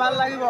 ভাল লাগিব।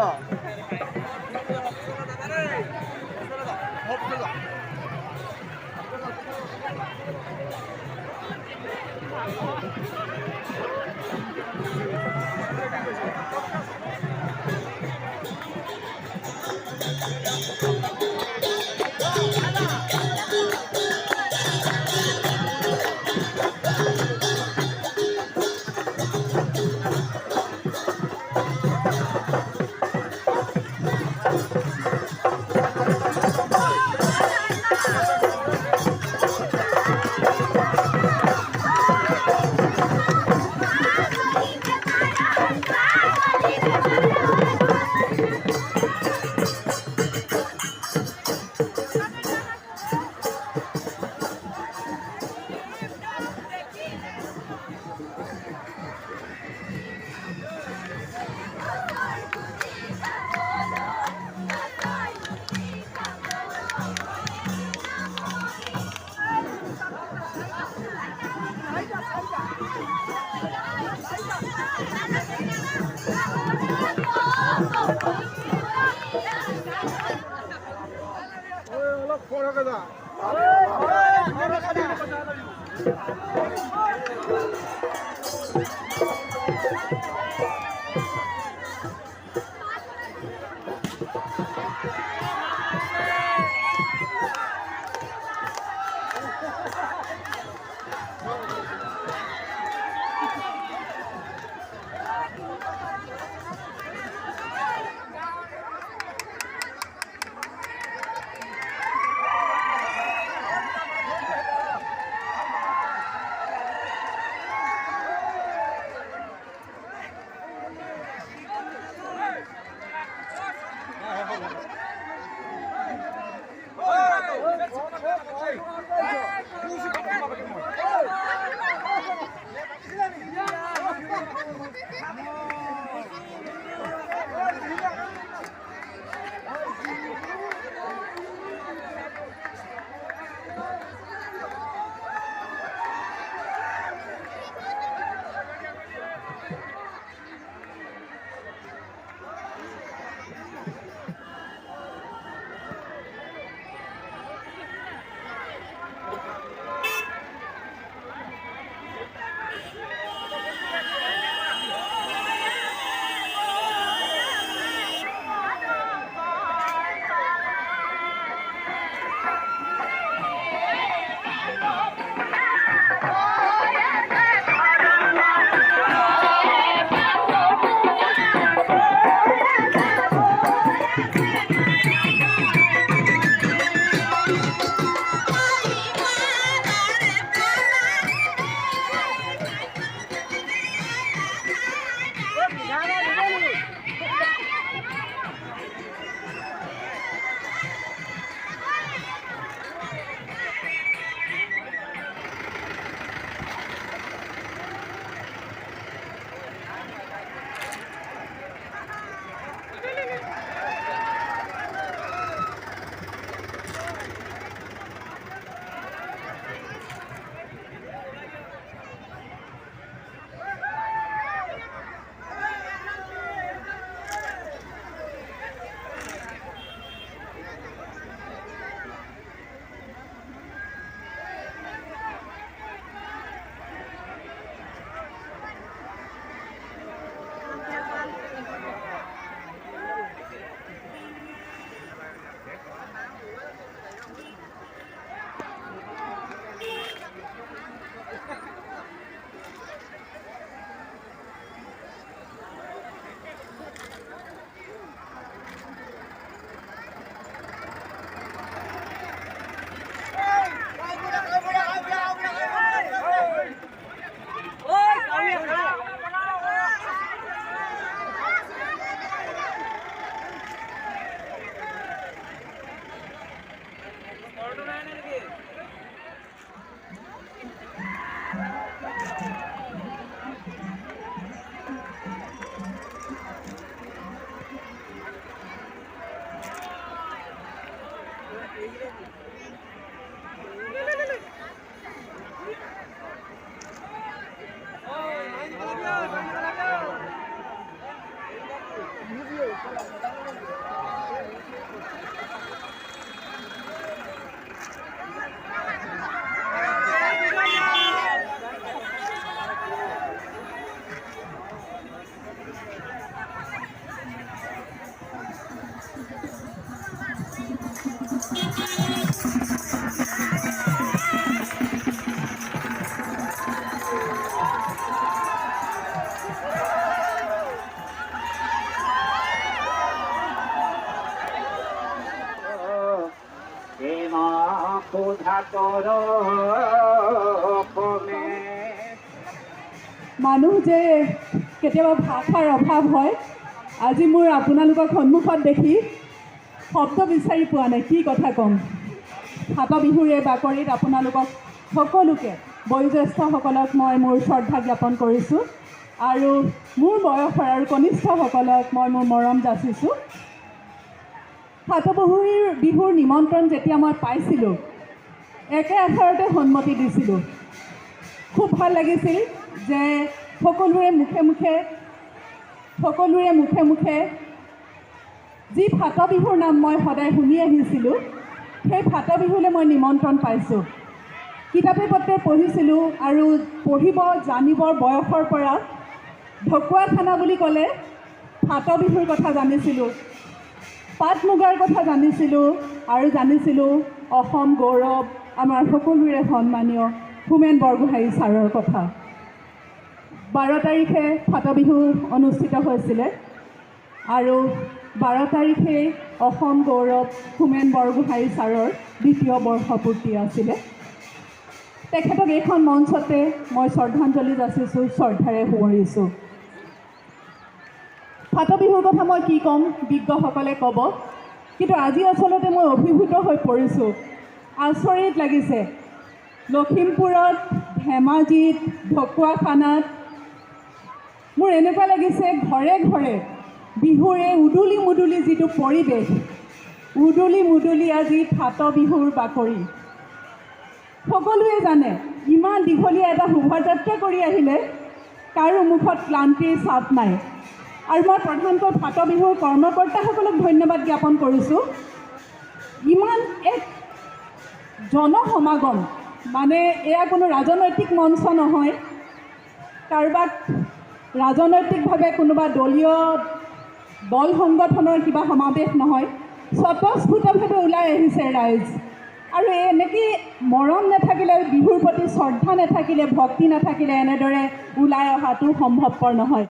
মানুহ যে কেতিয়াবা ভাষাৰ অভাৱ হয় আজি মোৰ আপোনালোকক সন্মুখত দেখি শব্দ বিচাৰি পোৱা নাই কি কথা ক'ম ফাট বিহুৰ এই বাকৰিত আপোনালোকক সকলোকে বয়োজ্যেষ্ঠসকলক মই মোৰ শ্ৰদ্ধা জ্ঞাপন কৰিছোঁ আৰু মোৰ বয়সৰ আৰু কনিষ্ঠসকলক মই মোৰ মৰম যাচিছোঁ ফাট বিহুৰ নিমন্ত্ৰণ যেতিয়া মই পাইছিলোঁ একে আখৰতে সন্মতি দিছিলোঁ খুব ভাল লাগিছিল যে সকলোৰে মুখে মুখে যি ফাট বিহুৰ নাম মই সদায় শুনি আহিছিলোঁ সেই ফাট বিহুলৈ মই নিমন্ত্ৰণ পাইছোঁ কিতাপে পত্ৰে পঢ়িছিলোঁ আৰু পঢ়িব জানিবৰ বয়সৰ পৰা ঢকুৱাখানা বুলি ক'লে ফাট বিহুৰ কথা জানিছিলোঁ পাট মুগাৰ কথা জানিছিলোঁ আৰু জানিছিলোঁ অসম গৌৰৱ আমাৰ সকলোৰে সন্মানীয় হোমেন বৰগোহাঁই ছাৰৰ কথা 12 তাৰিখে ফাট বিহু অনুষ্ঠিত হৈছিলে আৰু 12 তাৰিখে অসম গৌৰৱ হোমেন বৰগোহাঁই ছাৰৰ দ্বিতীয় বৰ্ষপূৰ্তি আছিলে তেখেতক এইখন মঞ্চতে মই শ্ৰদ্ধাঞ্জলি যাচিছোঁ শ্ৰদ্ধাৰে সোঁৱৰিছোঁ ফাট বিহুৰ কথা মই কি ক'ম বিজ্ঞসকলে ক'ব কিন্তু আজি আচলতে মই অভিভূত হৈ পৰিছোঁ আচৰিত লাগিছে লখিমপুৰত ধেমাজিত ঢকুৱাখানাত মোৰ এনেকুৱা লাগিছে ঘৰে ঘৰে বিহুৰে উদুলি মুদুলি যিটো পৰিৱেশ উদুলি মুদুলি আজি ফাট বিহুৰ বাকৰি সকলোৱে জানে ইমান দীঘলীয়া এটা শোভাযাত্ৰা কৰি আহিলে কাৰো মুখত ক্লান্তিৰ ছাপ নাই আৰু মই প্ৰধানকৈ ফাট বিহুৰ কৰ্মকৰ্তাসকলক ধন্যবাদ জ্ঞাপন কৰিছোঁ ইমান এক জনসমাগম মানে এয়া কোনো ৰাজনৈতিক মঞ্চ নহয় কাৰোবাক ৰাজনৈতিকভাৱে কোনোবা দলীয় দল সংগঠনৰ কিবা সমাৱেশ নহয় স্বতঃস্ফূৰ্তভাৱে ওলাই আহিছে ৰাইজ আৰু এনেকৈ মৰম নাথাকিলে বিহুৰ প্ৰতি শ্ৰদ্ধা নাথাকিলে ভক্তি নাথাকিলে এনেদৰে ওলাই অহাটো সম্ভৱপৰ নহয়